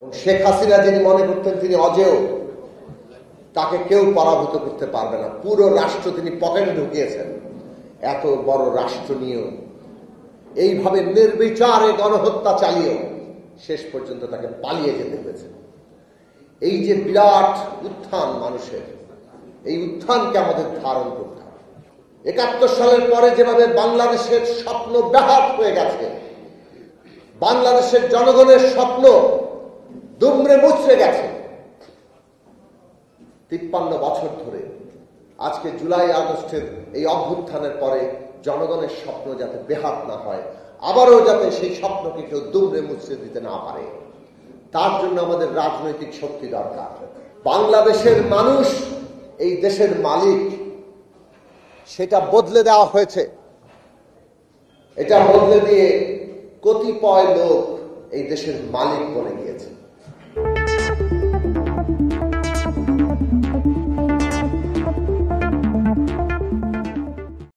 শেখ হাসিনা যিনি মনে করতেন তিনি অজেয়, তাকে কেউ পরাভূত করতে পারবে না। পুরো রাষ্ট্র তিনি পকেটে ঢুকিয়েছেন। এত বড় রাষ্ট্র নিয়েও এইভাবে নির্বিচারে গণহত্যা চালিয়েও শেষ পর্যন্ত তাকে পালিয়ে যেতে হয়েছে। এই যে বিরাট উত্থান মানুষের, এই উত্থানকে আমাদের ধারণ করতে হবে। ৭১ সালের পরে যেভাবে বাংলাদেশের স্বপ্ন ব্যাহত হয়ে গেছে, বাংলাদেশের জনগণের স্বপ্ন দুমড়ে মুচড়ে গেছে ৫৩ বছর ধরে, আজকে জুলাই আগস্টের এই অভ্যুত্থানের পরে জনগণের স্বপ্ন যাতে বেহাত না হয়, আবারও যাতে সেই স্বপ্নকে কেউ দুমড়ে মুচড়ে দিতে না পারে, তার জন্য আমাদের রাজনৈতিক শক্তি দরকার। বাংলাদেশের মানুষ এই দেশের মালিক, সেটা বদলে দেওয়া হয়েছে। এটা বদলে দিয়ে কতিপয় লোক এই দেশের মালিক বনে গিয়েছে।